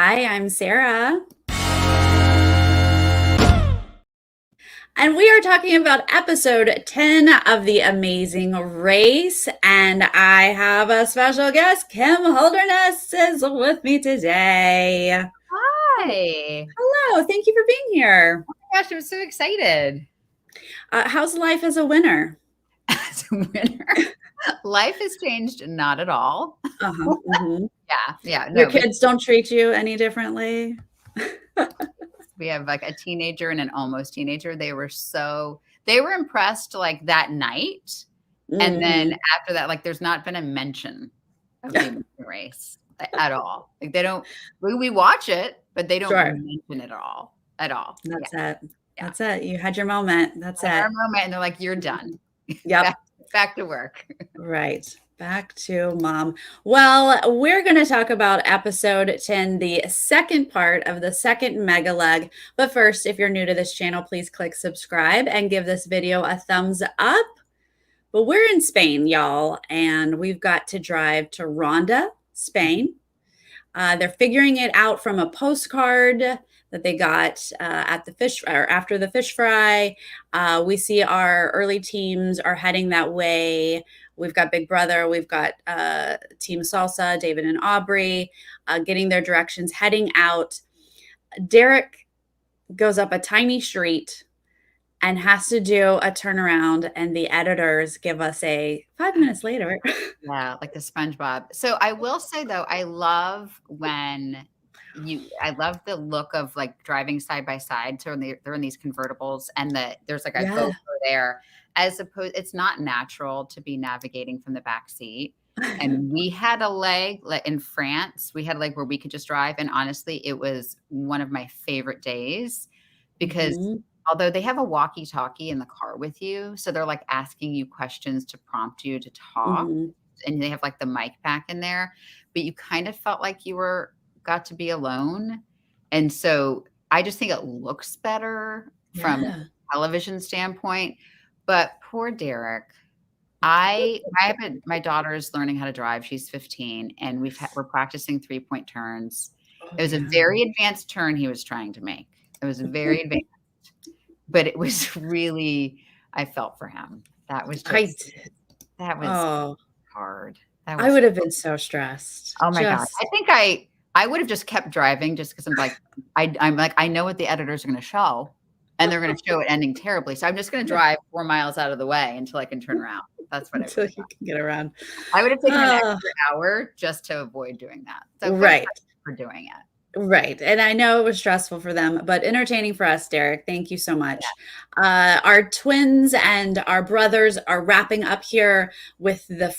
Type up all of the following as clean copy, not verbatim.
Hi, I'm Sarah. And we are talking about episode 10 of The Amazing Race. And I have a special guest. Kim Holderness is with me today. Hi. Hello, thank you for being here. Oh my gosh, I'm so excited. How's life as a winner? As a winner. Life has changed not at all. Uh-huh. Mm-hmm. Yeah. Your No, kids don't treat you any differently? we have like a teenager and an almost teenager. They were impressed like that night. And then after that, like there's not been a mention of the Amazing Race at all. Like we watch it, but they don't Sure. mention it at all. That's Yeah. it. That's it. You had your moment. That's it. Our moment, and they're like, you're done. Yep. Back to work. Right. Back to mom. Well, we're going to talk about episode 10, the second part of the second mega leg. But first, if you're new to this channel, please click subscribe and give this video a thumbs up. But we're in Spain, y'all, and we've got to drive to Ronda, Spain. They're figuring it out from a postcard that they got at the fish or after the fish fry. We see our early teams are heading that way. We've got Big Brother. We've got Team Salsa, David and Aubrey, getting their directions, heading out. Derek goes up a tiny street and has to do a turnaround, and the editors give us a 5 minutes later. Yeah, like the SpongeBob. So I will say though, I love the look of like driving side by side. So they're in these convertibles and there's like a GoPro there, as opposed, it's not natural to be navigating from the back seat. And we had a leg in France, we had a leg where we could just drive. And honestly, it was one of my favorite days because although they have a walkie-talkie in the car with you, so they're like asking you questions to prompt you to talk, and they have like the mic pack in there, but you kind of felt like you got to be alone. And so I just think it looks better from a television standpoint. But poor Derek, my daughter is learning how to drive. She's 15, and we're practicing 3-point turns. It was a very advanced turn he was trying to make. It was very advanced. But it was really, I felt for him. That was hard. I would have been so stressed. Oh my God. I think I would have just kept driving just because I'm like, I know what the editors are going to show, and they're going to show it ending terribly. So I'm just going to drive 4 miles out of the way until I can turn around. That's what until you can get around. I would have taken an extra hour just to avoid doing that. So right. For doing it. Right. And I know it was stressful for them, but entertaining for us, Derek. Thank you so much. Yeah. Our twins and our brothers are wrapping up here with the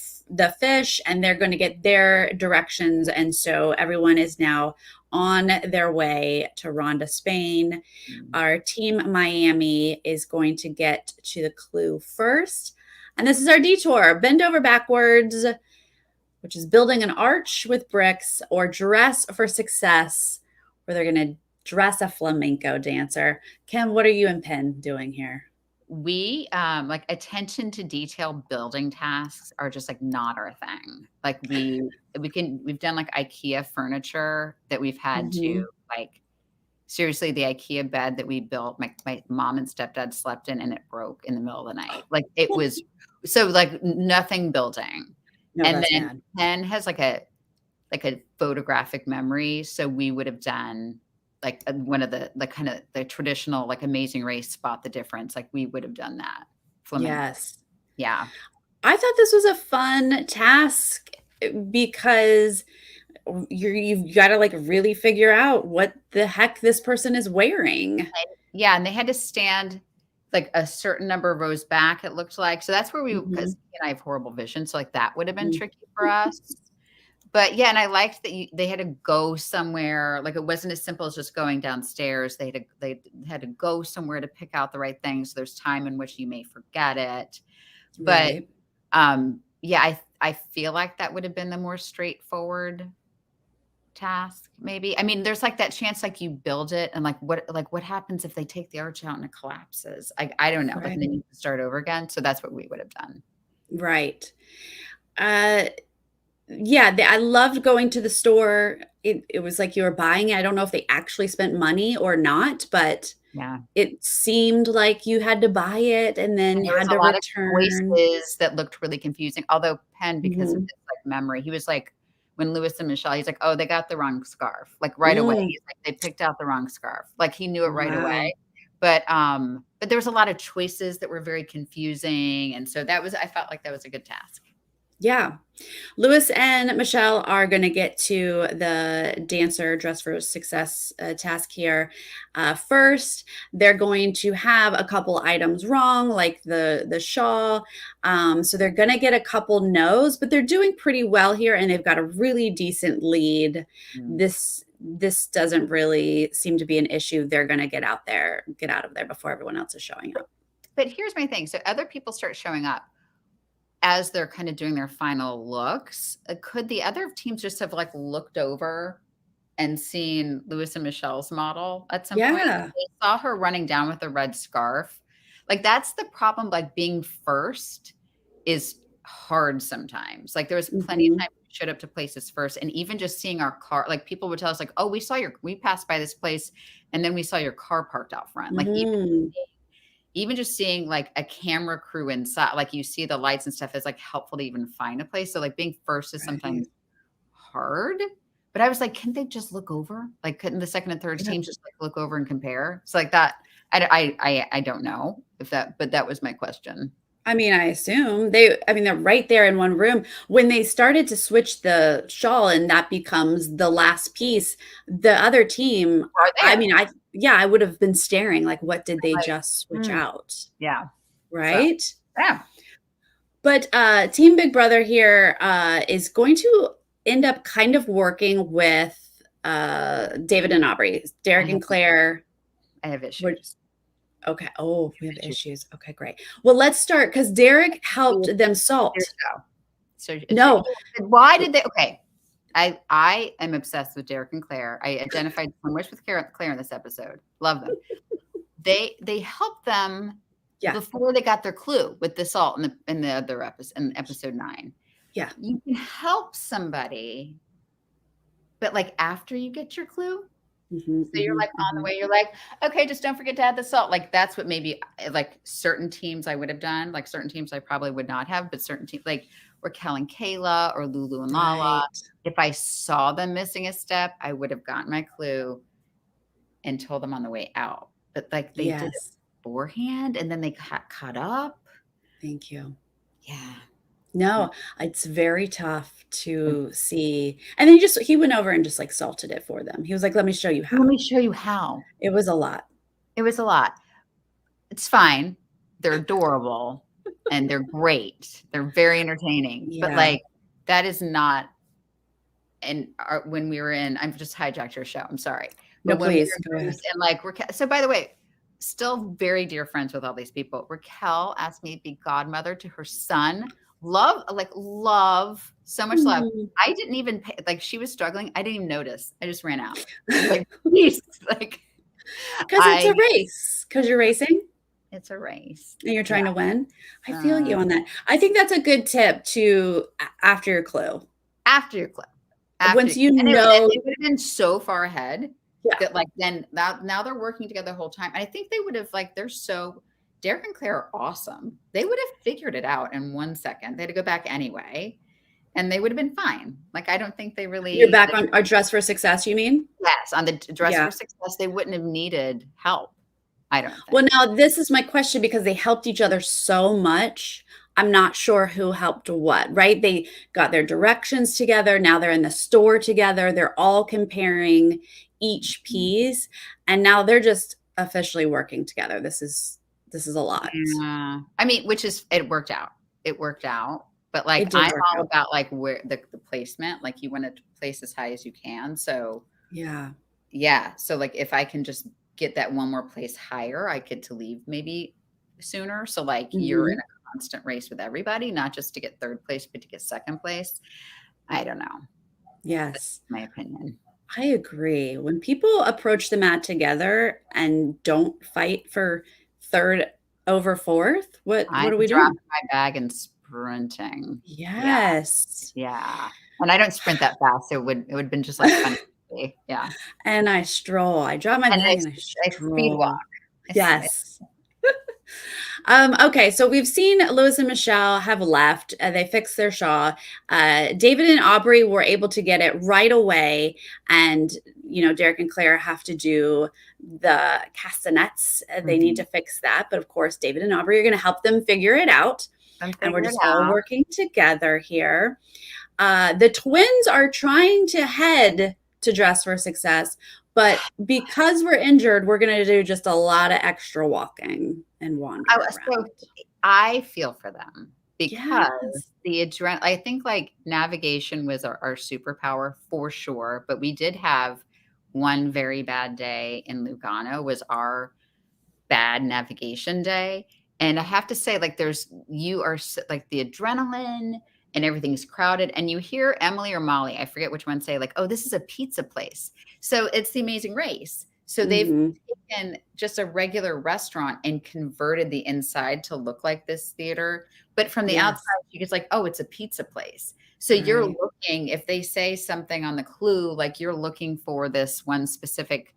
fish, and they're going to get their directions. And so everyone is now on their way to Ronda, Spain. Our team Miami is going to get to the clue first. And this is our detour. Bend over backwards, which is building an arch with bricks, or dress for success, where they're going to dress a flamenco dancer. Kim, what are you and Penn doing here? We like attention to detail building tasks are just like not our thing. Like we've done like IKEA furniture that we've had to like, seriously, the IKEA bed that we built, my mom and stepdad slept in, and it broke in the middle of the night. Like it was so like nothing building. No, and then Penn has like a photographic memory. So we would have done like one of the kind of the traditional like Amazing Race spot the difference. Like we would have done that. Yes. Yeah. I thought this was a fun task because you've got to like really figure out what the heck this person is wearing. Yeah. And they had to stand like a certain number of rows back, it looked like. So that's where because I have horrible vision. So like that would have been tricky for us. But yeah, and I liked that they had to go somewhere. Like it wasn't as simple as just going downstairs. They had to go somewhere to pick out the right thing. So there's time in which you may forget it. But yeah, I feel like that would have been the more straightforward task, maybe. I mean, there's like that chance like you build it and like what happens if they take the arch out and it collapses? I don't know. Like then you need to start over again. So that's what we would have done. Right. Yeah, I loved going to the store it was like you were buying it. I don't know if they actually spent money or not, but Yeah. it seemed like you had to buy it and then And there was had a to lot of return. choices that looked really confusing, although Penn, because of Mhm. his, like, memory, he was like when Lewis and Michelle, he's like, "Oh, they got the wrong scarf," like, right away. Mm, He's like, "They picked out the wrong scarf." Like, he knew it right away. wow. But there was a lot of choices that were very confusing, and so that was I felt like that was a good task. Yeah. Lewis and Michelle are going to get to the dancer dress for success task here. First, they're going to have a couple items wrong, like the shawl. So they're going to get a couple no's, but they're doing pretty well here, and they've got a really decent lead. Mm. This doesn't really seem to be an issue. They're going to get out of there before everyone else is showing up. But here's my thing, so other people start showing up as they're kind of doing their final looks. Could the other teams just have, like, looked over and seen Lewis and Michelle's model at some point? Yeah. They saw her running down with a red scarf. Like, that's the problem, like, being first is hard sometimes. Like, there was plenty of Mhm. time we showed up to places first, and even just seeing our car, like, people would tell us, like, "Oh, we passed by this place, and then we saw your car parked out front." Like, Mhm. even just seeing, like, a camera crew inside, like, you see the lights and stuff is, like, helpful to even find a place. So, like, being first is Right. sometimes hard, but I was like, "Couldn't they just look over? Like, couldn't the second and third Yeah. teams just, like, look over and compare?" It's like that. I don't know if that, but that was my question. I mean, I mean, they're right there in one room. When they started to switch the shawl and that becomes the last piece, the other team, Are I there. mean, yeah, I would have been staring like, what did they Like, just switch mm, out? yeah. So, Right? yeah. But Team Big Brother here is going to end up kind of working with David and Aubrey. I Derek have and Claire I have were issues. okay. Oh, we have Issues. issues. Okay, great. Well, let's start because Derek Here helped them you salt. go. So, No, why did they okay. I am obsessed with Derek and Claire. I identified so much with Claire in this episode. Love them. They helped them yeah, before they got their clue with the salt in the other episode, in episode 9. yeah. You can help somebody, but, like, after you get your clue, Mhm, so you're, mhm, like, on the mhm. way, you're like, "Okay, just don't forget to add the salt." Like, that's what maybe, like, certain teams I would have done, like, certain teams I probably would not have, but certain teams, like, Raquel and Kayla or Lulu and Lala, Right. if I saw them missing a step, I would have gotten my clue and told them on the way out. But, like, they did it Yes. beforehand, and then they got caught up. Thank you. Yeah. No, it's very tough to see. And then he went over and just like salted it for them. He was like, "Let me show you Let how." me show you how. It was a lot. It was a lot. It's fine. They're adorable, and they're great. They're very entertaining, but, Yeah. like, that is not and when we were in I've just hijacked your show, I'm sorry. No, But when we please were go in ahead. Greece and, like, Raquel, so by the way, still very dear friends with all these people. Raquel asked me to be godmother to her son. Love, so much love. Mm. I didn't even pay, like, she was struggling, I didn't even notice. I just ran out. I was like, "Please," like, 'Cause it's I a race. 'Cause you're racing it's a race. and you're Yeah. trying to win. I feel you on Um, that. I think that's a good tip to after your clue. after your club. After Once you and know they would have been so far ahead yeah. that, like, then now they're working together the whole time. And I think they would have, like, they're so Derek and Claire are awesome. They would have figured it out in 1 second. They had to go back anyway, and they would have been fine. Like, I don't think they You're really back on our dress for success, you mean? yes, on the dress Yeah. for success, they wouldn't have needed help, I don't Well, think. now this is my question because they helped each other so much. I'm not sure who helped what, right? They got their directions together. Now they're in the store together. They're all comparing each Mhm. piece, and now they're just officially working together. This is a lot. Yeah. I mean, which is it worked out. It worked out. But, like, It did I'm work all out. about, like, where the placement, like, you wanna place as high as you can. So, Yeah. yeah. So, like, if I can just get that one more place higher, I get to leave maybe sooner. So, like, you're in Mhm. a constant race with everybody, not just to get 3rd place, but to get 2nd place. I don't know. That's Yes. my opinion. I agree. When people approach the mat together and don't fight for 3rd over 4th, what I'm are we doing? dropping my bag and sprinting. Yeah. Yes. Yeah. And I don't sprint that fast, so it would have been just, like, funny. Yeah. And I stroll. I drop my And bag and I I speed walk. stroll. It's Yes. Okay, so we've seen Lewis and Michelle have left. They fixed their Shaw. David and Aubrey were able to get it right away, and Derek and Claire have to do the castanets. They need to fix that, but of course, David and Aubrey are going to help them figure it out, and we're figure it just all out. working together here. The twins are trying to head to Dress for Success, but because we're injured, we're going to do just a lot of extra walking and wander around. So I feel for them because Yes. the adrenaline, I think like navigation was our superpower for sure, but we did have one very bad day in Lugano was our bad navigation day. And I have to say, like, you are like the adrenaline and everything's crowded. And you hear Emily or Molly, I forget which one, say, like, oh, this is a pizza place. So it's The Amazing Race. So they've taken just a regular restaurant and converted the inside to look like this theater. But from the outside, you just like, oh, it's a pizza place. So you're looking, if they say something on the clue, like you're looking for this one specific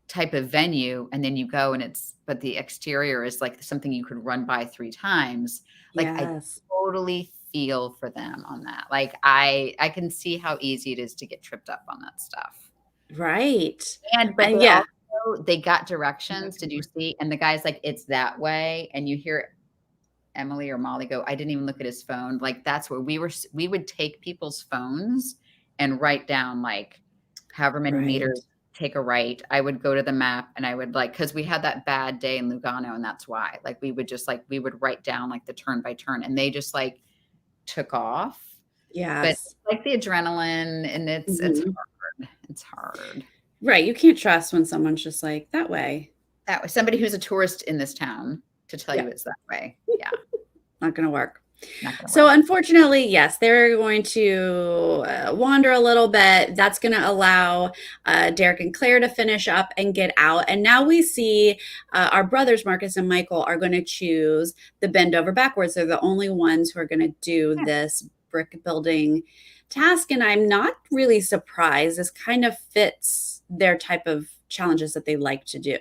type of venue, and then you go and but the exterior is like something you could run by 3 times. Like I totally feel for them on that. Like I can see how easy it is to get tripped up on that stuff. Right. But they also, they got directions. Did you see? And the guy's like, it's that way. And you hear Emily or Molly go, I didn't even look at his phone. Like that's where we would take people's phones and write down like however many meters, take a right. I would go to the map and I would because we had that bad day in Lugano, and that's why we would write down like the turn by turn, and they just like took off. But like the adrenaline, and it's hard. It's hard. Right. You can't trust when someone's just like that way. That was somebody who's a tourist in this town to tell you it's that way. Yeah. Not going to work. So unfortunately, yes, they're going to wander a little bit. That's going to allow Derek and Claire to finish up and get out. And now we see our brothers, Marcus and Michael, are going to choose the bend over backwards. They're the only ones who are going to do this brick building task. And I'm not really surprised. This kind of fits their type of challenges that they like to do.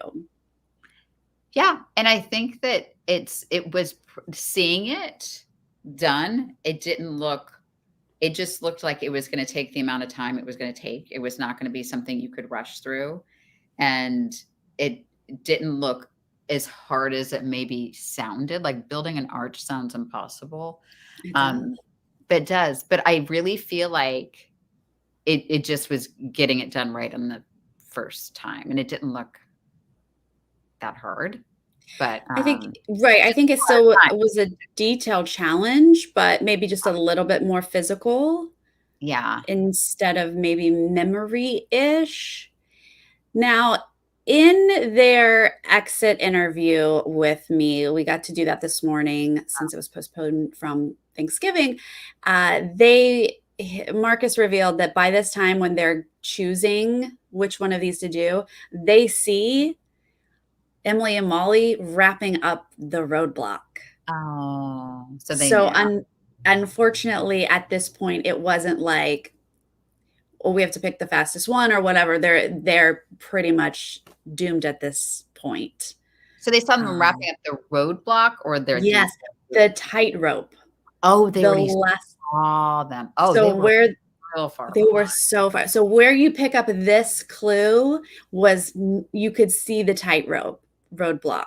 Yeah. And I think that it was seeing it done. It just looked like it was going to take the amount of time it was going to take. It was not going to be something you could rush through. And it didn't look as hard as it maybe sounded. Like building an arch sounds impossible. But it does. But I really feel like it just was getting it done right on the first time. And it didn't look that hard. But I think it still was a detailed challenge, but maybe just a little bit more physical. Yeah. Instead of maybe memory-ish. Now, in their exit interview with me, we got to do that this morning since it was postponed from Thanksgiving. Marcus revealed that by this time when they're choosing which one of these to do, they see Emily and Molly wrapping up the roadblock. Oh, so unfortunately, at this point, it wasn't like, oh, we have to pick the fastest one or whatever. They're pretty much doomed at this point. So they saw them wrapping up the roadblock, or their the tightrope. Oh, they already saw them. Oh, so they were real far. They were so far. So where you pick up this clue was you could see the tightrope roadblock.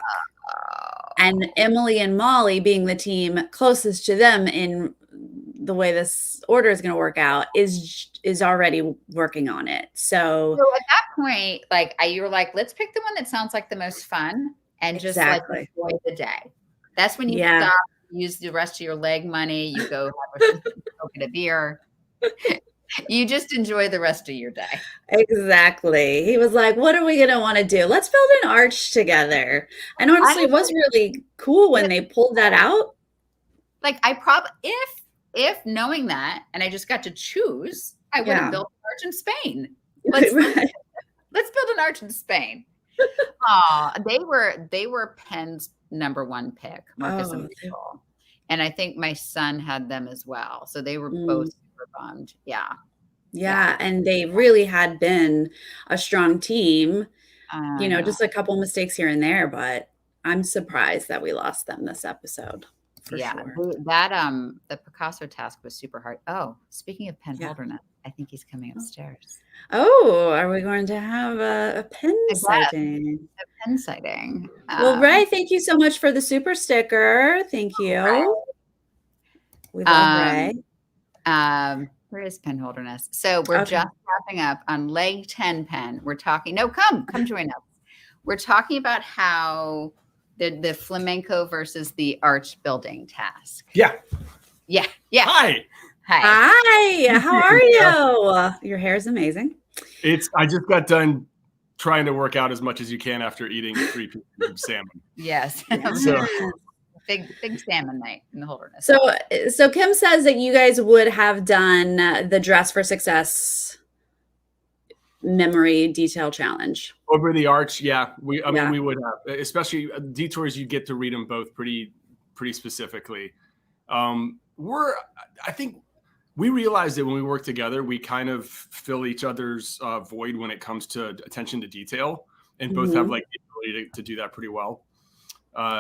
And Emily and Molly, being the team closest to them in the way this order is going to work out, is already working on it. So at that point, like you were like, let's pick the one that sounds like the most fun and just like enjoy the day. That's when you stop, use the rest of your leg money. You go have a beer. You just enjoy the rest of your day. Exactly. He was like, what are we going to want to do? Let's build an arch together. And honestly, it was really cool when they pulled that out. Like I probably, if knowing that, and I just got to choose, I would have built an arch in Spain. Let's build an arch in Spain. They were Penn's number one pick, Marcus and Michael. And I think my son had them as well. So they were both super bummed. Yeah. Yeah, and they really had been a strong team, I know. just a couple mistakes here and there, but I'm surprised that we lost them this episode for Yeah, sure. the Picasso task was super hard. Oh, speaking of Penn Yeah. Holderness, I think he's coming upstairs. Oh, are we going to have a Penn I guess sighting? a Penn sighting. Well, Ray, thank you so much for the super sticker. Thank you. We love Ray. Where is Penn Holderness? So we're Okay. just wrapping up on leg 10, Penn. We're talking. No, come join us. We're talking about how the flamenco versus the arch building task. Yeah. Yeah. Hi. How are you? Your hair is amazing. I just got done trying to work out as much as you can after eating 3 pieces of salmon. Yes. So big salmon night in the Holderness. So Kim says that you guys would have done the Dress for Success memory detail challenge. over the arch, yeah. I mean, we would have, especially detours. You get to read them both pretty specifically. I think we realized that when we work together, we kind of fill each other's void when it comes to attention to detail, and both have like the ability to do that pretty well.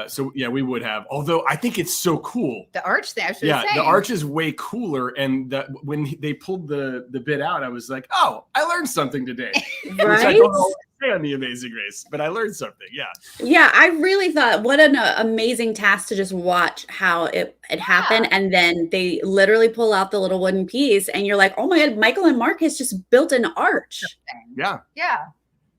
So yeah, we would have. Although I think it's so cool. The arch thing. The arch is way cooler. And that when they pulled the bit out, I was like, oh, I learned something today. Right? Which I don't always say on The Amazing Race, but I learned something. Yeah. Yeah, I really thought what an amazing task to just watch how it happened. And then they literally pull out the little wooden piece and you're like, oh my God, Michael and Marcus just built an arch. Yeah. Yeah.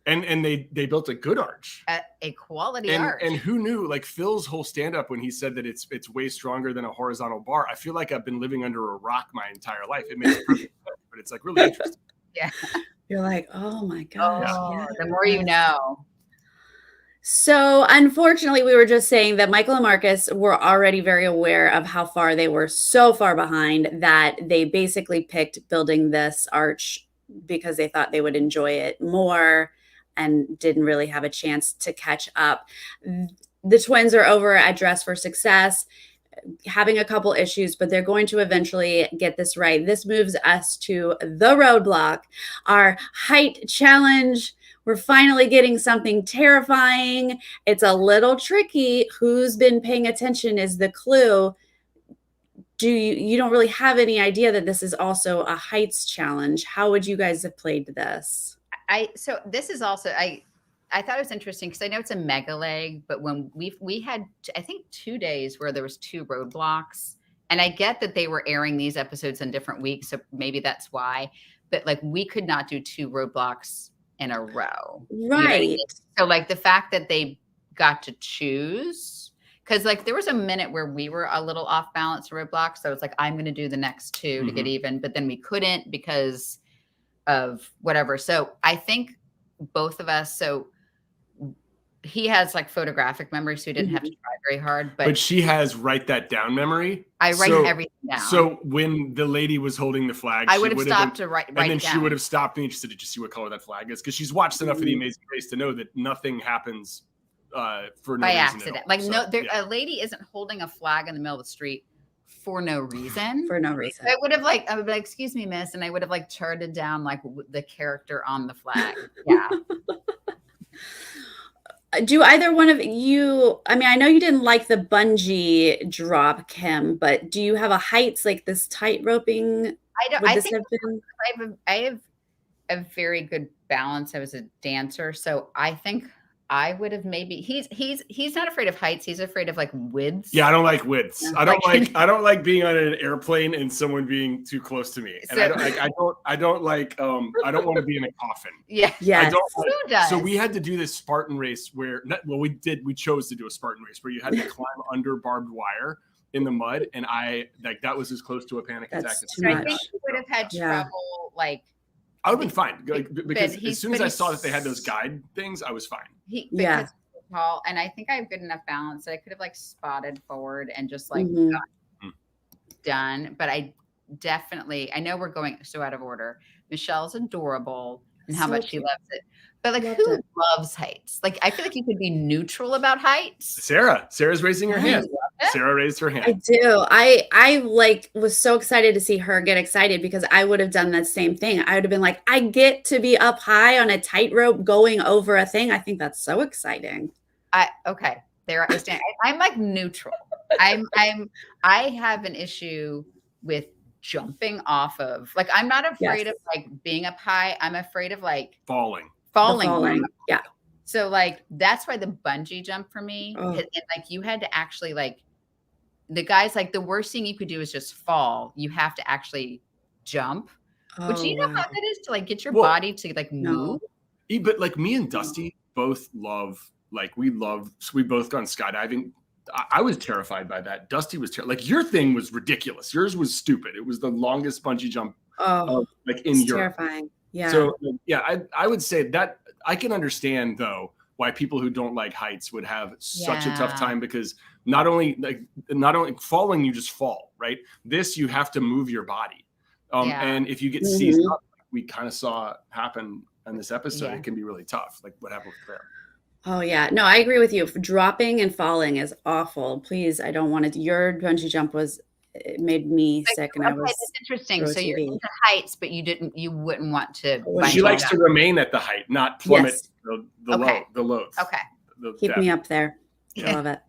And they built a good arch, a quality arch. And who knew? Like Phil's whole stand up when he said that it's way stronger than a horizontal bar. I feel like I've been living under a rock my entire life. It makes perfect sense, but it's like really interesting. Yeah, you're like, oh my gosh. The more you know. So unfortunately, we were just saying that Michael and Marcus were already very aware of how far they were so far behind that they basically picked building this arch because they thought they would enjoy it more and didn't really have a chance to catch up. The twins are over at Dress for Success, having a couple issues, but they're going to eventually get this right. This moves us to the roadblock, our height challenge. We're finally getting something terrifying. It's a little tricky. Who's been paying attention is the clue. You don't really have any idea that this is also a heights challenge. How would you guys have played this? So this is also, I thought it was interesting because I know it's a mega leg, but when we had, I think 2 days where there was 2 roadblocks, and I get that they were airing these episodes in different weeks. So maybe that's why, but like we could not do 2 roadblocks in a row. Right. You know what I mean? So like the fact that they got to choose, because like there was a minute where we were a little off balance roadblocks. So it's like, I'm going to do the next 2 to get even, but then we couldn't because of whatever. So I think both of us, so he has like photographic memory, so he didn't have to try very hard. But she has write that down memory. I write everything down. So when the lady was holding the flag, I would have stopped to write and then down. She would have stopped me and she said, did you see what color that flag is? Because she's watched enough of The Amazing Race to know that nothing happens for no by reason accident. at all. Like so, a lady isn't holding a flag in the middle of the street for no reason. For no reason. I would be like, excuse me, miss. And I would have like charted down like the character on the flag. Yeah. Do either one of you, I mean, I know you didn't like the bungee drop, Kim, but do you have a heights like this tight roping? I think I have a very good balance. I was a dancer. So I think I would have maybe he's not afraid of heights. He's afraid of like widths. Yeah, I don't like widths. Yeah. I don't like being on an airplane and someone being too close to me. And I don't want to be in a coffin. Yeah. Yes. Who does? So we had to do this Spartan race where we chose to do a Spartan race where you had to climb under barbed wire in the mud, and that was as close to a panic attack as so I think we would have had trouble like I would have been fine because as soon as I saw that they had those guide things, I was fine. Because he's tall, and I think I have good enough balance that I could have like spotted forward and just like done. But I know we're going so out of order. Michelle's adorable. and how So much she cute. loves it. But like, Loved who it. loves heights? Like, I feel like you could be neutral about heights. Sarah's raising her hand. Yeah. Sarah raised her I hand. do. I like was so excited to see her get excited because I would have done that same thing. I would have been like, I get to be up high on a tightrope going over a thing. I think that's so exciting. Okay. There I stand. I'm like neutral. I have an issue with jumping off of, like, I'm not afraid Yes. of like being up high. I'm afraid of like Falling. The falling. falling. Yeah. So like that's why the bungee jump for me, Oh. and like you had to actually like the guys, like the worst thing you could do is just fall. You have to actually jump, which Oh, you know wow. how that is to like get your Well, body to like move. No. But like me and Dusty both love, like we both gone skydiving. I was terrified by that. Dusty was like your thing was ridiculous. Yours was stupid. It was the longest bungee jump like in it's Europe. terrifying. Yeah. So yeah, I would say that I can understand though why people who don't like heights would have such a tough time, because not only falling, you just fall, right? This, you have to move your body. And if you get seized up, like we kind of saw happen in this episode, it can be really tough. Like what happened with Claire. Oh yeah. No, I agree with you. Dropping and falling is awful. Please, I don't want it. Your bungee jump it made me sick, and I was. That's interesting. So you're into heights, but you wouldn't want to. She likes to remain at the height, not plummet the lows. Okay. Keep me up there. I love it.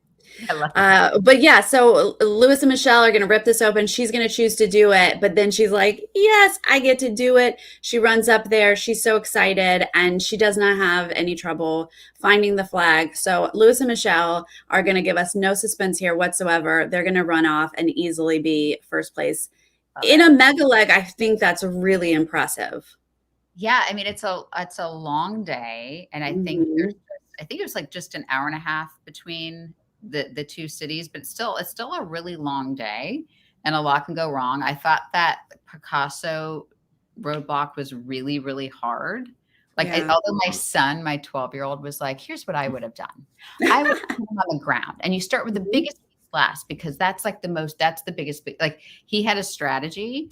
I love it. But yeah, so Lewis and Michelle are going to rip this open. She's going to choose to do it. But then she's like, yes, I get to do it. She runs up there. She's so excited. And she does not have any trouble finding the flag. So Lewis and Michelle are going to give us no suspense here whatsoever. They're going to run off and easily be first place. In a mega leg, I think that's really impressive. Yeah. I mean, it's a long day. And I think it was like just an hour and a half between the two cities, but it's still a really long day and a lot can go wrong. I thought that Picasso roadblock was really, really hard. Like, although my son, my 12-year-old, was like, here's what I would have done. I would have put him on the ground, and you start with the biggest piece last, because that's like that's the biggest, like he had a strategy.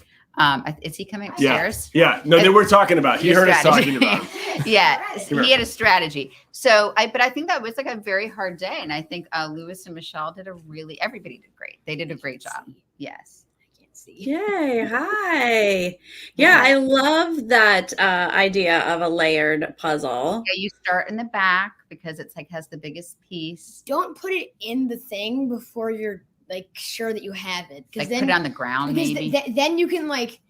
Is he coming upstairs? Yeah. No, they were talking about. He heard us talking about. Yeah, he had a strategy. So, but I think that was like a very hard day, and I think Lewis and Michelle everybody did great. They did a great job. Yes. I can't see. Yay! Hi. Yeah, I love that idea of a layered puzzle. Yeah, you start in the back because it's like has the biggest piece. Don't put it in the thing before you're like sure that you have it, because then put it on the ground. Maybe then you can like,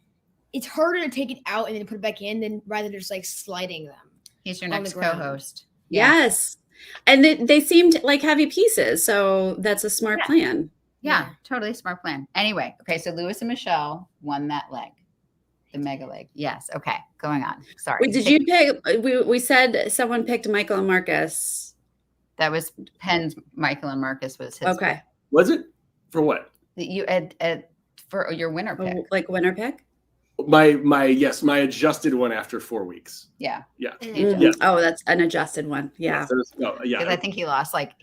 it's harder to take it out and then put it back in than rather than just like sliding them. He's your next co-host. Yes, and they seemed like heavy pieces, so that's a smart plan. Yeah, totally smart plan. Anyway, okay, so Lewis and Michelle won that leg, the mega leg. Yes. Okay, going on. Sorry. Wait, did you pick? We said someone picked Michael and Marcus. That was Penn's. Michael and Marcus was his. Okay. Pick. Was it? For what? You for your winner pick. Like winner pick? My adjusted one after 4 weeks. Yeah. Oh, that's an adjusted one. Yeah. Because I think he lost like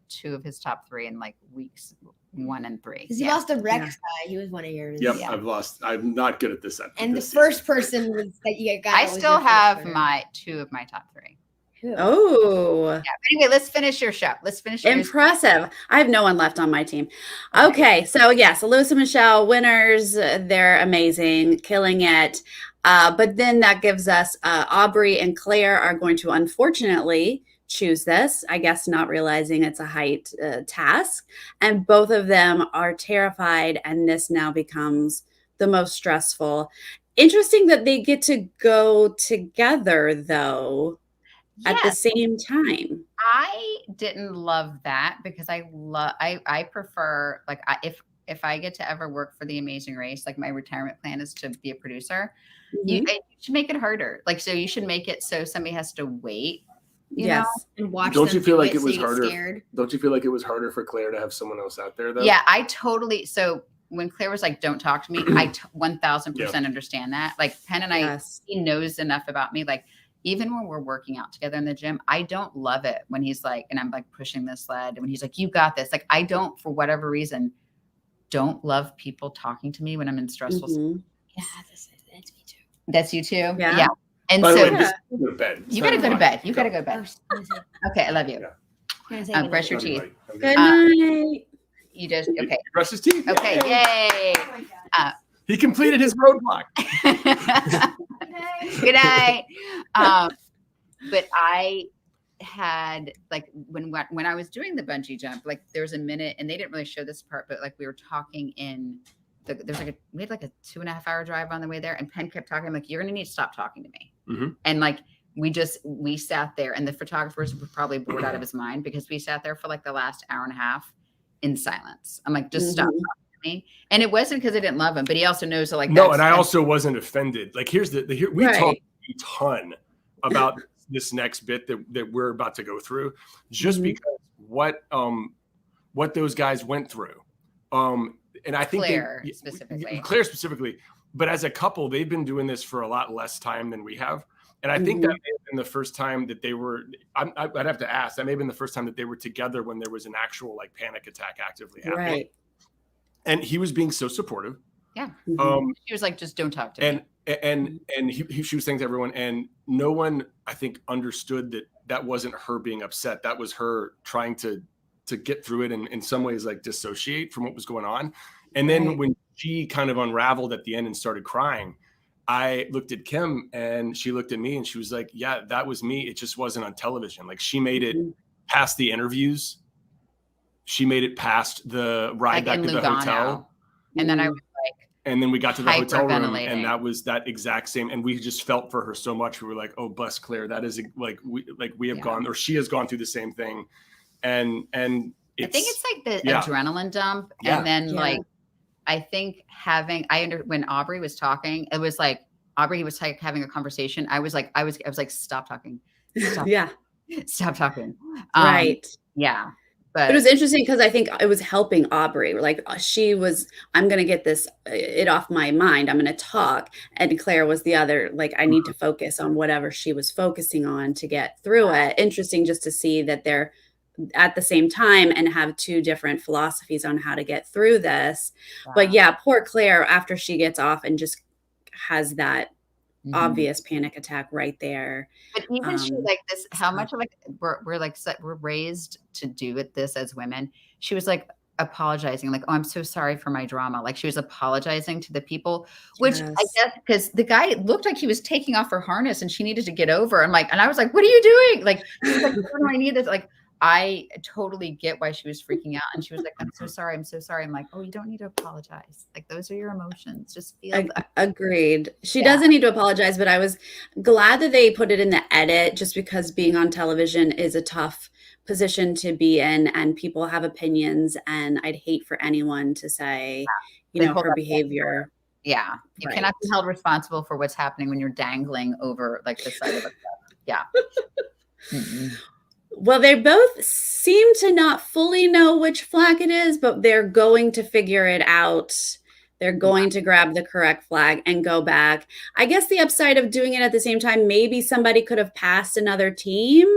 2 of his top 3 in like weeks 1 and 3. Because he lost to Rex guy. He was one of yours. Yep, I've lost. I'm not good at this. And the first person that you got. I still have 2 of my top 3. Oh. Yeah. Anyway, let's finish your show. Let's finish. Impressive. I have no one left on my team. Okay. So Lewis and Michelle, winners. They're amazing, killing it. But then that gives us Aubrey and Claire are going to unfortunately choose this, I guess not realizing it's a height task. And both of them are terrified. And this now becomes the most stressful. Interesting that they get to go together, though. At the same time. I didn't love that because I prefer, like, if I get to ever work for The Amazing Race, like my retirement plan is to be a producer, you should make it harder. Like, so you should make it so somebody has to wait, you know, and watch. Don't you feel like it was harder? Scared. Don't you feel like it was harder for Claire to have someone else out there though? Yeah, I totally. So when Claire was like, don't talk to me, I 1000% understand that. Like Penn and he knows enough about me. Like, even when we're working out together in the gym, I don't love it when he's like, and I'm like pushing the sled, and when he's like, you got this. Like, I don't, for whatever reason, don't love people talking to me when I'm in stressful. Yeah, that's me too. That's you too? Yeah. And By the so way, just go to bed. you got to go to bed. You got to go to bed. First, Okay, I love you. Brush your Love you, teeth. buddy. Good night. You just He okay. brushed his teeth. Okay, yay. He completed his roadblock. Good night. But I had like when I was doing the bungee jump, like there was a minute, and they didn't really show this part, but like we were talking in there's like we had like a 2.5 hour drive on the way there, and Penn kept talking. I'm like, you're gonna need to stop talking to me. Mhm. And like we sat there, and the photographers were probably bored out of his mind because we sat there for like the last hour and a half in silence. I'm like, just stop talking to me. And it wasn't because I didn't love him, but he also knows that like no, and I also wasn't offended. Like we talked a ton about this next bit that we're about to go through, just because what those guys went through. And I think Claire specifically, but as a couple, they've been doing this for a lot less time than we have. And I think that may have been the first time that they were, I'd have to ask, that may have been the first time that they were together when there was an actual like panic attack actively happening. Right. And he was being so supportive. Yeah. She was like, just don't talk to me. And she was saying to everyone, and no one, I think, understood that wasn't her being upset. That was her trying to get through it and in some ways like dissociate from what was going on. And then when she kind of unraveled at the end and started crying, I looked at Kim and she looked at me and she was like, yeah, that was me. It just wasn't on television. Like she made it past the interviews. She made it past the ride back to the hotel. And then I was like, and then we got to the hotel room, and hyperventilating. that was that exact same. And we just felt for her so much. We were like, "Oh, bless Claire. That is like we have gone, or she has gone through the same thing." And I think it's like the adrenaline dump, and then like I think when Aubrey was talking, it was like Aubrey was like having a conversation. I was like, stop talking, stop talking, Right. Yeah. But it was interesting because I think it was helping Aubrey. Like she was, I'm going to get it off my mind. I'm going to talk. And Claire was the other, like, I need to focus on whatever she was focusing on to get through it. Interesting just to see that they're at the same time and have two different philosophies on how to get through this. Wow. But yeah, poor Claire, after she gets off and just has that obvious panic attack right there. But even she like this, how much like we're raised to do this as women. She was like apologizing, like, oh, I'm so sorry for my drama. Like she was apologizing to the people, which I guess because the guy looked like he was taking off her harness and she needed to get over. And I was like, what are you doing? Like, she was like, I need this. Like, I totally get why she was freaking out. And she was like, I'm so sorry. I'm so sorry. I'm like, oh, you don't need to apologize. Like, those are your emotions. Just feel that. Agreed. She doesn't need to apologize, but I was glad that they put it in the edit just because being on television is a tough position to be in and people have opinions. And I'd hate for anyone to say, her behavior. Yeah. You cannot be held responsible for what's happening when you're dangling over like the side of a cliff. Yeah. Well, they both seem to not fully know which flag it is, but they're going to figure it out. They're going to grab the correct flag and go back. I guess the upside of doing it at the same time, maybe somebody could have passed another team,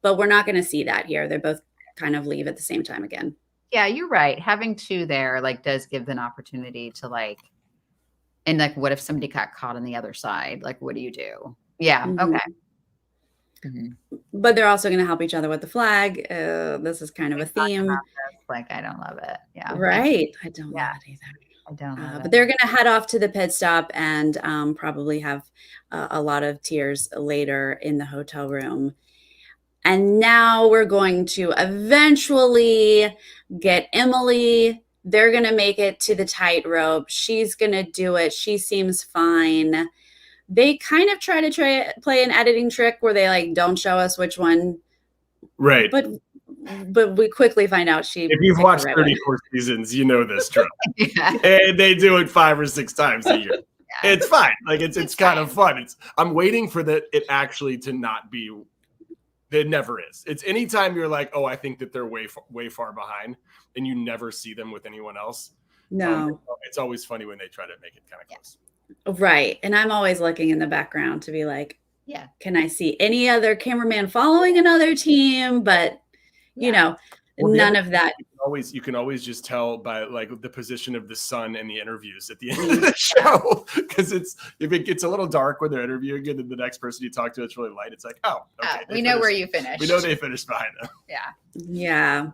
but we're not going to see that here. They both kind of leave at the same time again. Yeah, you're right. Having two there like does give an opportunity to like, and like, what if somebody got caught on the other side? Like, what do you do? Yeah. Okay. But they're also going to help each other with the flag. This is kind of a theme. Like, I don't love it. Yeah. Right. I don't love it either. I don't love it. But they're going to head off to the pit stop and probably have a lot of tears later in the hotel room. And now we're going to eventually get Emily. They're going to make it to the tightrope. She's going to do it. She seems fine. They kind of try to play an editing trick where they like don't show us which one. Right. But we quickly find out if you've watched 34 seasons, you know this trope. And they do it 5 or 6 times a year. It's fine. Like it's kind of fun. I'm waiting for it actually to not be. It never is. It's anytime you're like, oh, I think that they're way far behind, and you never see them with anyone else. No, it's always funny when they try to make it kind of close. Right. And I'm always looking in the background to be like, can I see any other cameraman following another team? But, None of that. You can always just tell by like the position of the sun and the interviews at the end of the show, because if it gets a little dark when they're interviewing and then the next person you talk to it's really light, it's like, oh, okay, we know where you finished. We know they finished behind them. Yeah.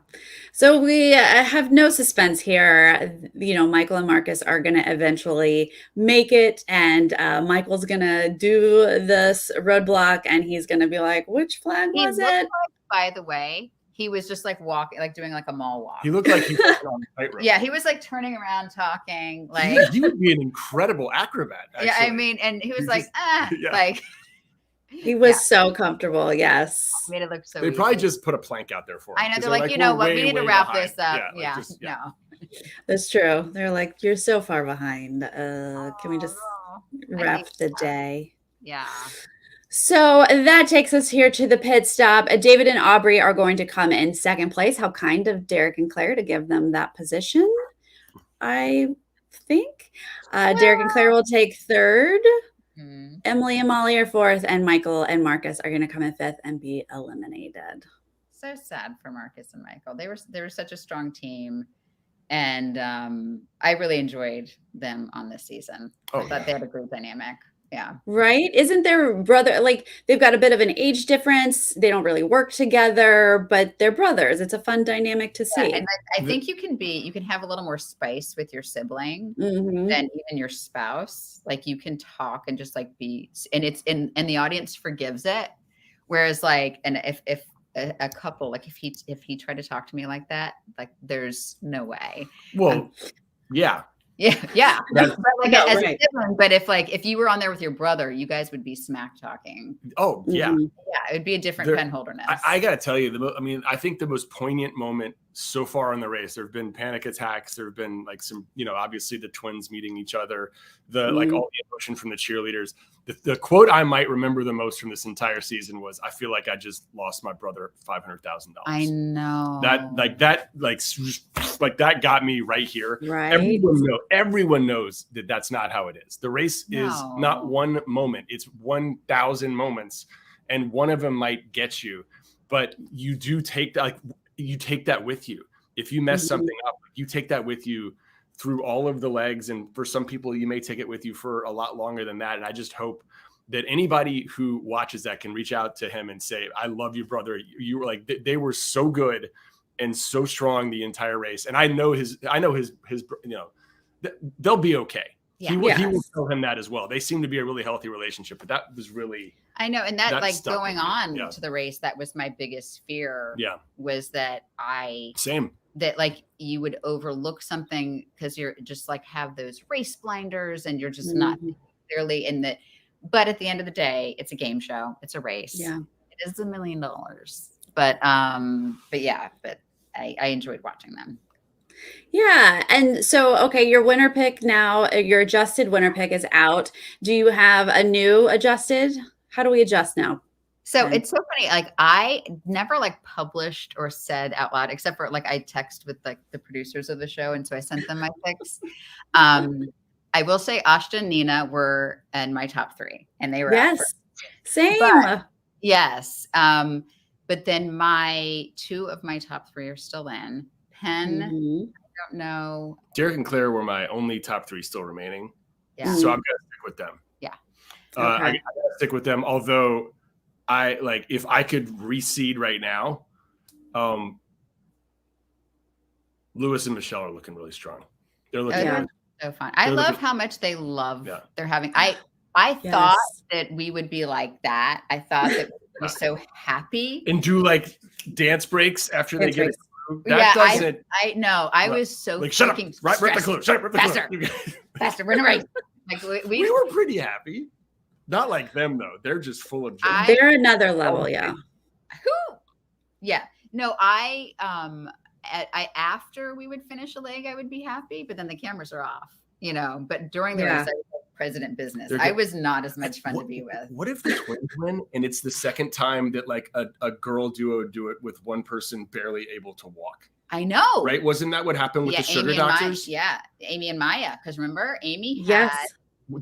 So we have no suspense here. You know, Michael and Marcus are going to eventually make it, and Michael's going to do this roadblock, and he's going to be like, which flag was it? Like, by the way, he was just like walking, like doing like a mall walk. He looked like he was on a tightrope. Yeah, he was like turning around, talking. Like he would be an incredible acrobat. Actually. Yeah, I mean, and he was like, like he was so comfortable. Yes, made it look so. They probably just put a plank out there for him. I know. They're like, you know what? We need to wrap this up. No, that's true. They're like, you're so far behind. Can we just wrap the day? Yeah. So that takes us here to the pit stop. David and Aubrey are going to come in second place. How kind of Derek and Claire to give them that position, I think. Derek and Claire will take third. Emily and Molly are fourth, and Michael and Marcus are going to come in fifth and be eliminated. So sad for Marcus and Michael. They were such a strong team, and I really enjoyed them on this season. I thought they had a great dynamic. Yeah. Right. Isn't their brother, like, they've got a bit of an age difference. They don't really work together, but they're brothers. It's a fun dynamic to see. And I think you can have a little more spice with your sibling than even your spouse. Like you can talk and just like be, and and the audience forgives it. Whereas like, and if a couple, like if he tried to talk to me like that, like there's no way. Well, yeah. Yeah. But like as a sibling, but if you were on there with your brother, you guys would be smack talking. Oh yeah. Yeah, it would be a different Penn Holderness. I gotta tell you, I think the most poignant moment so far in the race, there have been panic attacks, there have been like some, obviously the twins meeting each other, like all the emotion from the cheerleaders. The quote I might remember the most from this entire season was, "I feel like I just lost my brother $500,000." I know that got me right here. Right. Everyone knows that that's not how it is. The race is not one moment; it's 1,000 moments, and one of them might get you, but you do take that. You take that with you. If you mess something up, you take that with you through all of the legs. And for some people, you may take it with you for a lot longer than that. And I just hope that anybody who watches that can reach out to him and say, "I love you, brother. You were like, they were so good and so strong the entire race." And I know his, they'll be okay. Yeah. He will tell him that as well. They seem to be a really healthy relationship, but that was really, I know. And that like going on to the race, that was my biggest fear. Yeah. Was that that like you would overlook something because you're just like have those race blinders and you're just not clearly in the, but at the end of the day, it's a game show. It's a race. Yeah. It is $1 million, but I enjoyed watching them. Yeah. And so, okay, your winner pick now, your adjusted winner pick is out. Do you have a new adjusted? How do we adjust now? So it's so funny. Like I never like published or said out loud, except for like I text with like the producers of the show. And so I sent them my picks. I will say Ashton and Nina were in my top 3 and they were same. But, yes. But then 2 of my top 3 are still in. Penn, I don't know. Derek and Claire were my only top 3 still remaining. Yeah. So I'm going to stick with them. Yeah. I got to stick with them. Although if I could reseed right now, Lewis and Michelle are looking really strong. They're looking really so fun. I love how much they love they're having. I thought that we would be like that. I thought that we'd be so happy. And do like dance breaks after they get it. I know. I was so like, shut up. Rip the clue. Shut up. Rip the clue. Faster. We're in a race. Like we were pretty happy. Not like them though. They're just full of joy. They're another level. Yeah. Who? Yeah. No, I after we would finish a leg, I would be happy, but then the cameras are off, but during the race, I was like president business. I was not as much fun to be with. What if the twins win and it's the second time that like a girl duo do it with one person barely able to walk? I know. Right? Wasn't that what happened with the sugar doctors? Amy and Maya. Because remember, Amy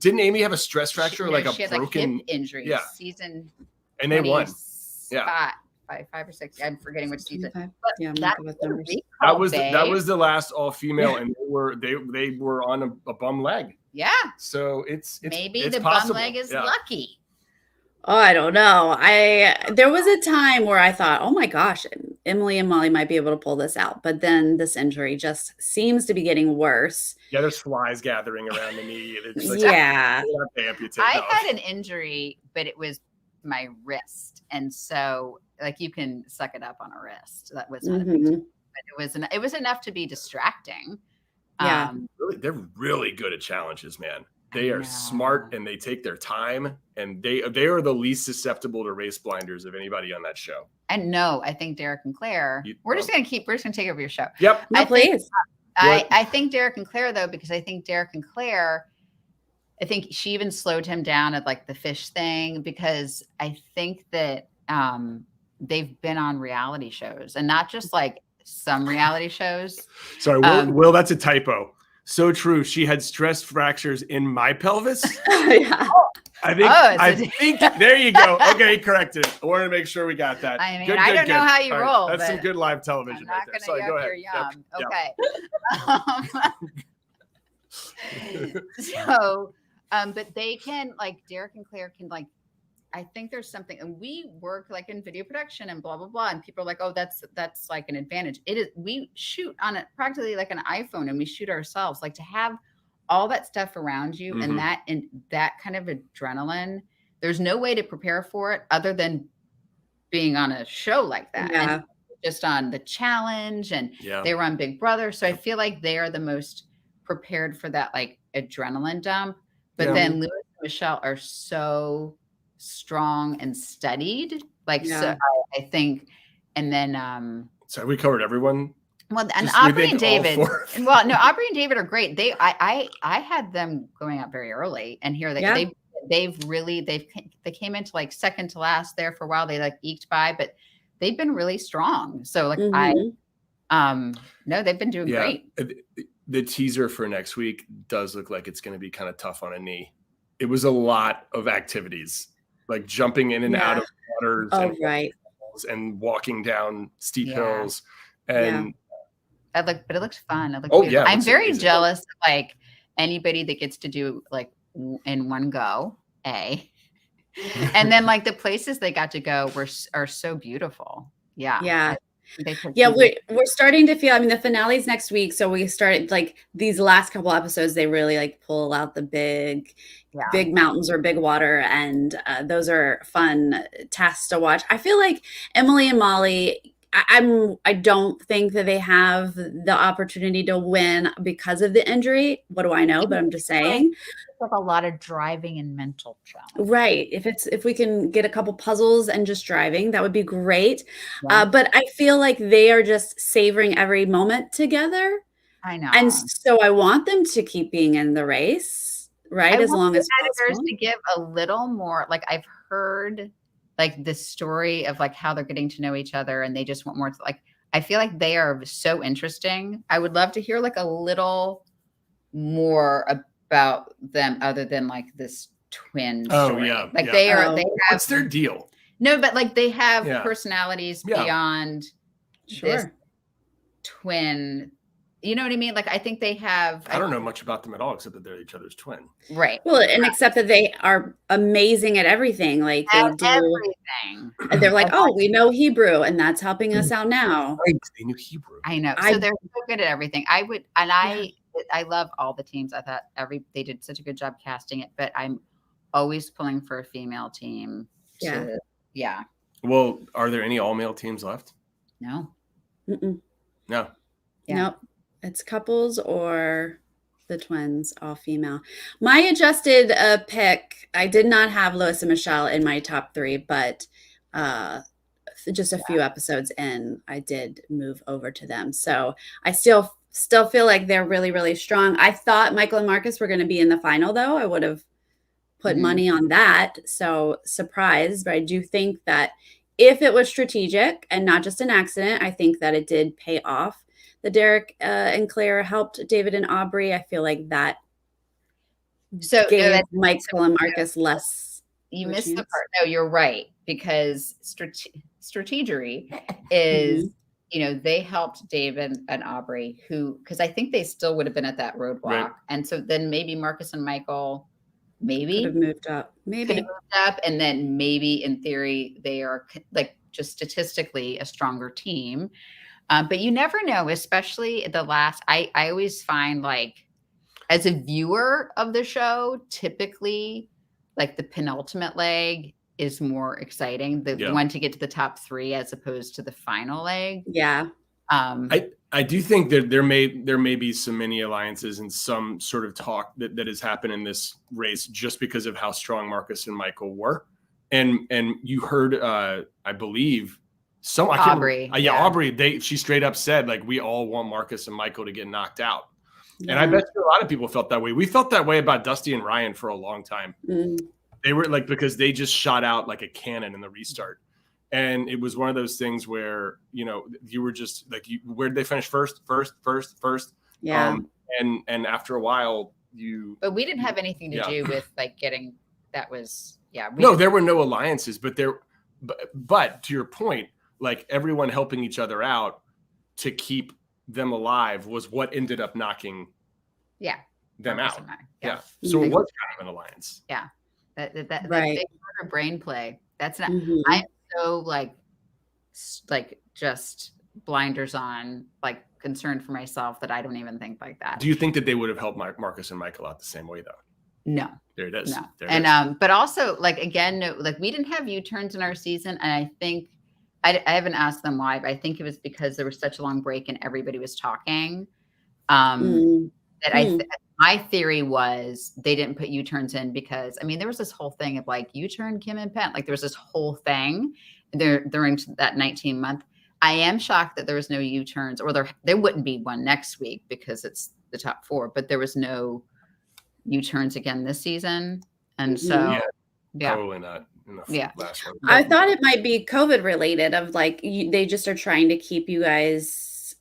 didn't Amy have a stress fracture or like a broken hip injury? Yeah. Season. And they won. Spot. 5 or 6. I'm forgetting which season. 25. But Yeah, I'm that's good with the numbers. recall, that babe. was the last all female, and they were on a bum leg. Yeah. So it's Maybe it's the possible. bum leg is Yeah. lucky. Oh, I don't know. There was a time where I thought, oh my gosh, Emily and Molly might be able to pull this out. But then this injury just seems to be getting worse. Yeah, there's flies gathering around the knee. And it's like, Yeah. they have to amputate. I No. had an injury, but it was my wrist. And so like you can suck it up on a wrist. That was not a big deal, but it was enough to be distracting. Yeah. They're really good at challenges, man. They are smart and they take their time, and they are the least susceptible to race blinders of anybody on that show. And no, I think Derek and Claire, we're just going to take over your show. Yep. No, please. I think Derek and Claire, though, because I think Derek and Claire, I think she even slowed him down at like the fish thing, because I think that they've been on reality shows, and not just like some reality shows. Sorry, Will, that's a typo. So true. She had stress fractures in my pelvis. Yeah. I think there you go. Okay, corrected. I wanted to make sure we got that. I mean, I don't know how you roll. That's some good live television right there. Sorry, go ahead. Okay. So, but they can, like, Derek and Claire can, like, I think there's something, and we work like in video production and blah, blah, blah. And people are like, oh, that's like an advantage. It is. We shoot on it practically like an iPhone, and we shoot ourselves. Like, to have all that stuff around you and that kind of adrenaline, there's no way to prepare for it other than being on a show like that. Yeah. And just on the challenge, and they were on Big Brother. So I feel like they are the most prepared for that, like, adrenaline dump. But then Louis and Michelle are so strong and studied. Like, so I think, and then so we covered everyone. Well, and Aubrey and David. Well, no, Aubrey and David are great. I had them going out very early, and here they came into like second to last there for a while. They like eked by, but they've been really strong. So like no, they've been doing great. The teaser for next week does look like it's going to be kind of tough on a knee. It was a lot of activities, like jumping in and out of waters and walking down steep hills. And but it looks fun. It looks beautiful. I'm very jealous of like anybody that gets to do like in one go, and then like the places they got to go are so beautiful. Yeah. We're starting to feel, I mean, the finale's next week. So we started like these last couple episodes, they really like pull out the big mountains or big water. And those are fun tasks to watch. I feel like Emily and Molly, I don't think that they have the opportunity to win because of the injury. What do I know? But I'm just saying. Like a lot of driving and mental challenge. Right. If we can get a couple puzzles and just driving, that would be great. But I feel like they are just savoring every moment together. I know. And so I want them to keep being in the race, right? As long as possible. To give a little more, like I've heard like the story of like how they're getting to know each other, and they just want more. Like, I feel like they are so interesting. I would love to hear like a little more about them other than like this twin story. Like they have, what's their deal? No, but like they have personalities beyond this twin. You know what I mean? Like, I think they have. I don't know much about them at all, except that they're each other's twin. Right. Well, and except that they are amazing at everything. Like they do everything. And they're like, oh, we know Hebrew, and that's helping us out now. Right. They knew Hebrew. I know. So they're so good at everything. I love all the teams. I thought they did such a good job casting it, but I'm always pulling for a female team. Well, are there any all male teams left? No. No. Yeah. Nope. It's couples or the twins, all female. My adjusted pick, I did not have Lois and Michelle in my top 3, but just a few episodes in, I did move over to them. So I still feel like they're really, really strong. I thought Michael and Marcus were going to be in the final, though. I would have put money on that. So surprised, but I do think that if it was strategic and not just an accident, I think that it did pay off. The Derek and Claire helped David and Aubrey. I feel like that gave Michael and Marcus less. You missed the part. No, you're right, because strategery is, you know, they helped David and Aubrey, who, because I think they still would have been at that roadblock. Right. And so then maybe Marcus and Michael Could have moved up. Maybe. And then maybe in theory they are like just statistically a stronger team. But you never know, especially the last. I always find, like, as a viewer of the show, typically like the penultimate leg is more exciting, the one to get to the top 3 as opposed to the final leg. Yeah. I do think that there may be some mini alliances and some sort of talk that has happened in this race just because of how strong Marcus and Michael were. And you heard, I believe, Aubrey. Aubrey, she straight up said, like, we all want Marcus and Michael to get knocked out. Yeah. And I bet you a lot of people felt that way. We felt that way about Dusty and Ryan for a long time. They were like, because they just shot out like a cannon in the restart. And it was one of those things where, you know, you were just like, where did they finish? First. Yeah. And after a while, but we didn't have anything to do with like getting, that was, there were no alliances, but to your point, like everyone helping each other out to keep them alive was what ended up knocking them out. Yeah. So it was kind of an alliance. Yeah. That big brain play. That's not, I'm so like just blinders on, like concerned for myself that I don't even think like that. Do you think that they would have helped Marcus and Michael out the same way though? No. There it is. No. And but also, like, again, like we didn't have U-turns in our season, and I think I haven't asked them why, but I think it was because there was such a long break and everybody was talking. My theory was they didn't put U-turns in because, I mean, there was this whole thing of like U-turn Kim and Penn, like there was this whole thing during that 19-month. I am shocked that there was no U-turns, or there wouldn't be one next week because it's the top 4, but there was no U-turns again this season. And so probably not. Last one. I thought it might be COVID related, of like they just are trying to keep you guys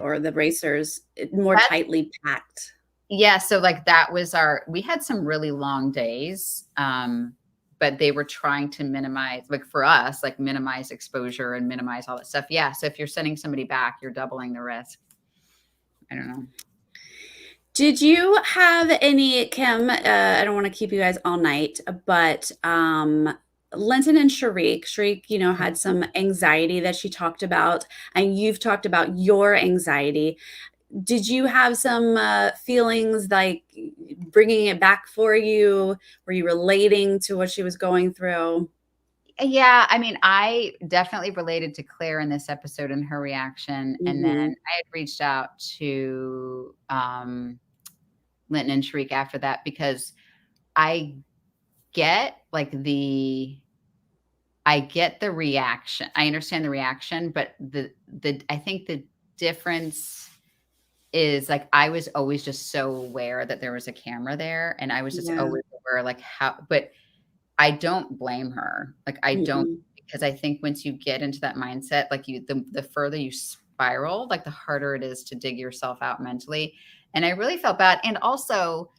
or the racers more tightly packed. Yeah, so like that was we had some really long days, but they were trying to minimize, like for us, like minimize exposure and minimize all that stuff. Yeah, so if you're sending somebody back, you're doubling the risk. I don't know. Did you have any, Kim, I don't want to keep you guys all night, but Linton and Sharik, you know, had some anxiety that she talked about, and you've talked about your anxiety. Did you have some feelings like bringing it back for you? Were you relating to what she was going through? Yeah, I mean, I definitely related to Claire in this episode and her reaction. And then I had reached out to Linton and Sharik after that, because I get the reaction. I understand the reaction, but I think the difference is, like, I was always just so aware that there was a camera there, and I was just always aware, like, but I don't blame her. Like, I don't, because I think once you get into that mindset, like the further you spiral, like the harder it is to dig yourself out mentally. And I really felt bad. And also,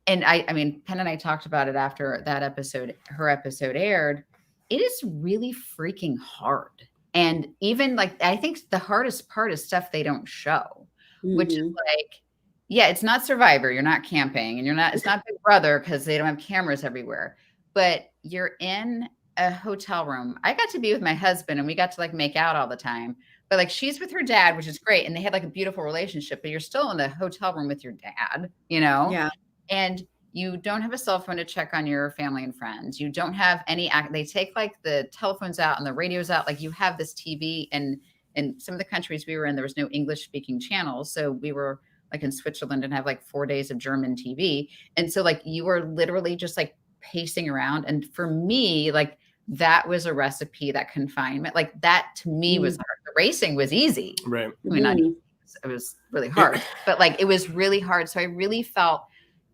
and I mean, Penn and I talked about it after that episode, her episode aired. It is really freaking hard. And even like, I think the hardest part is stuff they don't show, which is like, yeah, it's not Survivor. You're not camping, and it's not Big Brother because they don't have cameras everywhere, but you're in a hotel room. I got to be with my husband and we got to like make out all the time, but like she's with her dad, which is great. And they had like a beautiful relationship, but you're still in the hotel room with your dad, you know? Yeah. And you don't have a cell phone to check on your family and friends. You don't have any, they take like the telephones out and the radios out. Like you have this TV, and in some of the countries we were in, there was no English speaking channels. So we were like in Switzerland and have like 4 days of German TV. And so like you were literally just like pacing around. And for me, like that was a recipe, that confinement, like that to me was hard. The racing was easy. Right. I mean, not easy. It was really hard, but like it was really hard. So I really felt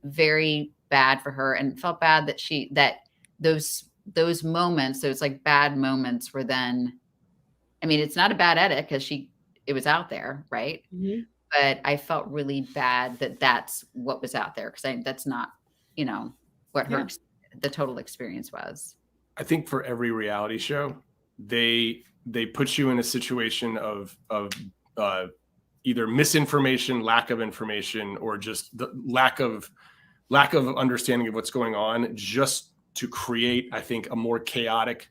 very bad for her, and felt bad that those moments, those like bad moments were then, I mean, it's not a bad edit because it was out there. Right. But I felt really bad that that's what was out there, because that's not, you know, what the total experience was. I think for every reality show, they put you in a situation of either misinformation, lack of information, or just the lack of understanding of what's going on, just to create, I think, a more chaotic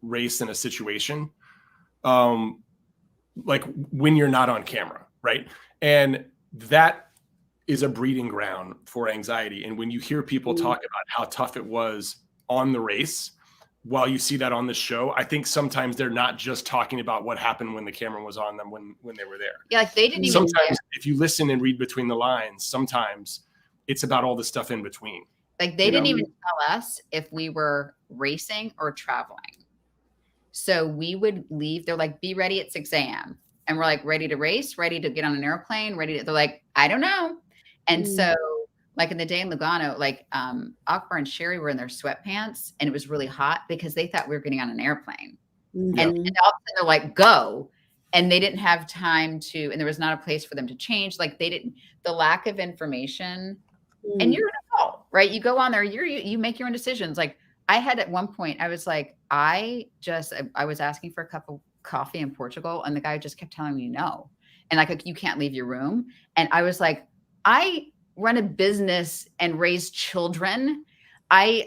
race in a situation, like when you're not on camera, right? And that is a breeding ground for anxiety. And when you hear people talk about how tough it was on the race, while you see that on the show, I think sometimes they're not just talking about what happened when the camera was on them when they were there. Yeah, like they didn't even. Sometimes, if you listen and read between the lines, sometimes it's about all the stuff in between. Like they didn't even tell us if we were racing or traveling. So we would leave. They're like, "Be ready at 6 a.m." And we're like, "Ready to race? Ready to get on an airplane? Ready to?" They're like, "I don't know." And so. Like in the day in Lugano, like Akbar and Sherry were in their sweatpants and it was really hot because they thought we were getting on an airplane. And all of a sudden they're like, go. And they didn't have time to, and there was not a place for them to change. Like they didn't, the lack of information. And you're an adult, right? You go on there, you make your own decisions. Like I had at one point, I was like, I was asking for a cup of coffee in Portugal and the guy just kept telling me no. And like, you can't leave your room. And I was like, I run a business and raise children. I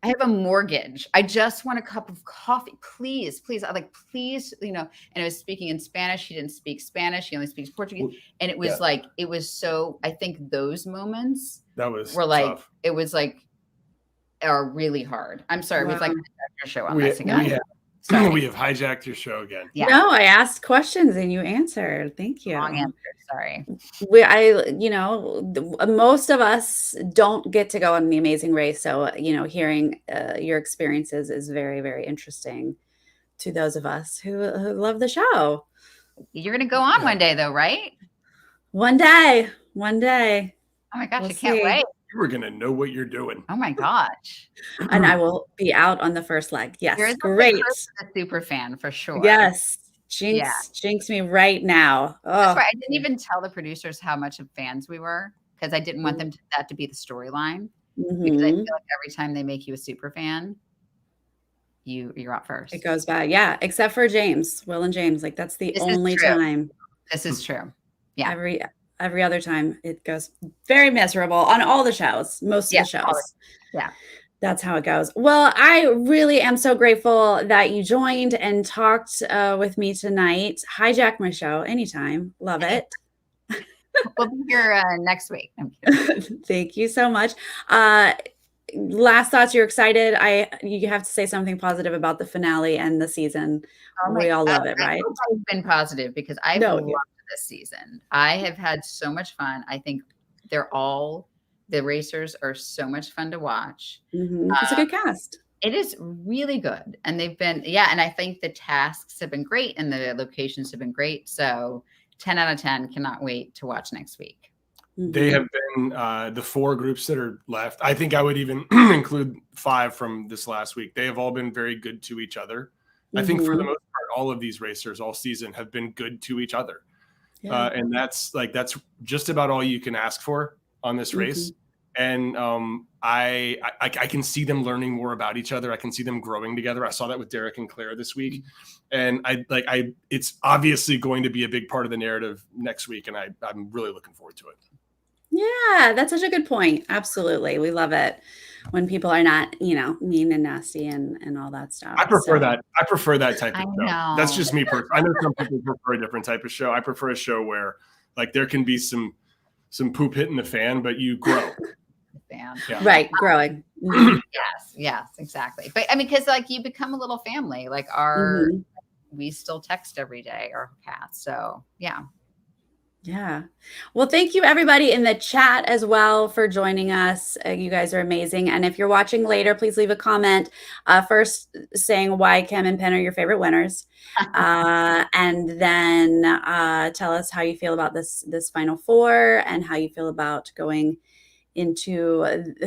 have a mortgage. I just want a cup of coffee. Please. I please, and I was speaking in Spanish. He didn't speak Spanish. He only speaks Portuguese. And it was it was so, I think those moments were like, tough. It was like, are really hard. I'm sorry. Wow. We've like your show. I'm messing up. We have hijacked your show again. Yeah. No, I asked questions and you answered. Thank you. Wrong answer. Sorry. Most of us don't get to go on The Amazing Race. So, hearing your experiences is very, very interesting to those of us who love the show. You're going to go on one day though, right? One day. Oh my gosh, I can't wait. You were going to know what you're doing. Oh my gosh. And I will be out on the first leg. Yes. You're great. A super fan for sure. Yes. Jinx me right now. Oh. That's right. I didn't even tell the producers how much of fans we were because I didn't want that to be the storyline. Because I feel like every time they make you a super fan, you're out first. It goes by. Yeah. Except for James, Will and James. Like that's the only time. This is true. Yeah. Every other time it goes very miserable on all the shows, most of the shows. Yeah. That's how it goes. Well, I really am so grateful that you joined and talked with me tonight. Hijack my show anytime. Love it. We'll be here next week. Thank you so much. Last thoughts, you're excited. You have to say something positive about the finale and the season. We all love it, right? I've been positive because I've loved this season. I have had so much fun. I think the racers are so much fun to watch. It's a good cast. It is really good. And they've been, and I think the tasks have been great and the locations have been great. So 10 out of 10, cannot wait to watch next week. They have been the 4 groups that are left. I think I would even include 5 from this last week. They have all been very good to each other. I think for the most part, all of these racers all season have been good to each other. And that's just about all you can ask for on this race. And I can see them learning more about each other. I can see them growing together. I saw that with Derek and Claire this week. And it's obviously going to be a big part of the narrative next week. And I'm really looking forward to it. Yeah, that's such a good point. Absolutely. We love it when people are not, mean and nasty and all that stuff. I prefer that. I prefer that type of show. Know. That's just me personally. I know some people prefer a different type of show. I prefer a show where there can be some poop hitting the fan, but you grow. Yeah. Right. Growing. Yes, exactly. But I mean, because you become a little family, we still text every day, our cats. So yeah. Well, thank you everybody in the chat as well for joining us. You guys are amazing. And if you're watching later, please leave a comment first saying why Kim and Penn are your favorite winners. And then tell us how you feel about this Final Four and how you feel about going into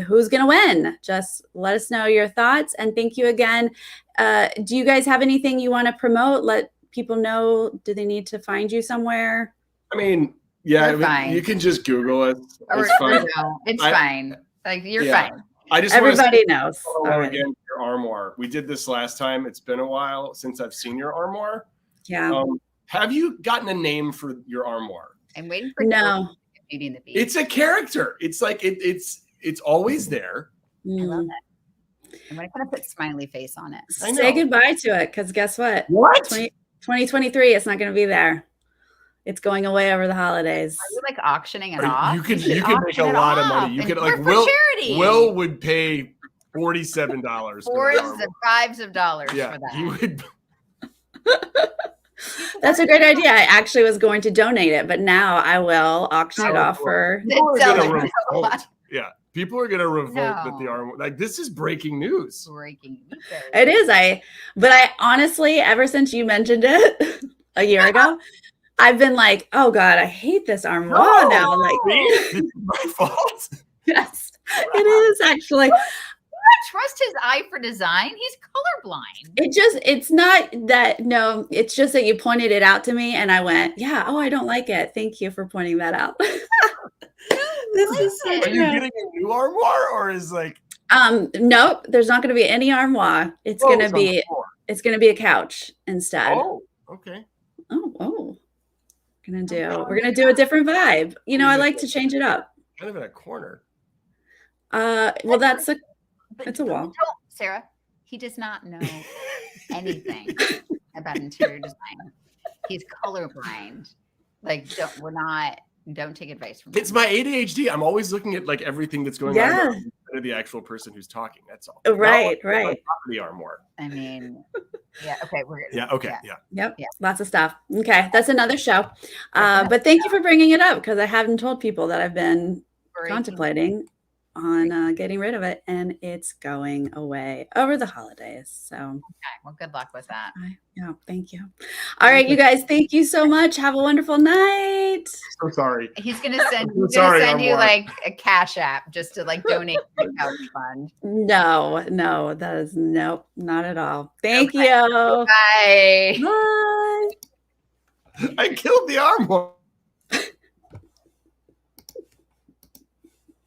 who's going to win. Just let us know your thoughts. And thank you again. Do you guys have anything you want to promote? Let people know, do they need to find you somewhere? I mean, you can just Google it. It's fine. It's fine. You're fine. I just everybody knows. Again, your armoire. We did this last time. It's been a while since I've seen your armoire. Yeah. Have you gotten a name for your armoire? I'm waiting for No. Beauty and the Beast. It's a character. It's like it's always there. I love it. I'm gonna kind of put smiley face on it. Say goodbye to it, because guess what? What? 2023, it's not going to be there. It's going away over the holidays. Are you like auctioning it off? You could make a lot of money. You could like for charity. Will would pay $47. Fives of dollars Yeah, for that. he would. That's a great idea. I actually was going to donate it, but now I will auction it off for. Yeah, people are gonna revolt at the arm. Like, this is breaking news. Breaking news. It is. But I honestly, ever since you mentioned it a year ago, I've been like, oh God, I hate this armoire now. I'm like, this is my fault. Yes, it is actually. I trust his eye for design. He's colorblind. It's not that, no, it's just that you pointed it out to me and I went, yeah, oh, I don't like it. Thank you for pointing that out. This is so Are you getting a new armoire or is like nope, there's not gonna be any armoire. It's gonna be a couch instead. Oh, okay. Oh. We're gonna do a different vibe. You know, I like to change it up. Kind of in a corner. Well, it's a wall. Sarah, he does not know anything about interior design. He's colorblind. Like, don't take advice from him. It's my ADHD. I'm always looking at like everything that's going on instead of the actual person who's talking. That's all. Right. The armoire. I mean, yeah. Okay, we're good. Yeah. Okay. Yeah. Yep. Lots of stuff. Okay, that's another show. But thank you for bringing it up because I haven't told people that I've been contemplating on getting rid of it, and it's going away over the holidays. So, okay, well, good luck with that. Yeah, thank you. All right, you guys, thank you so much. Have a wonderful night. So sorry. He's gonna send you like a Cash App just to like donate to the couch fund. No, that is nope, not at all. Thank you. Bye. Bye. I killed the armoire.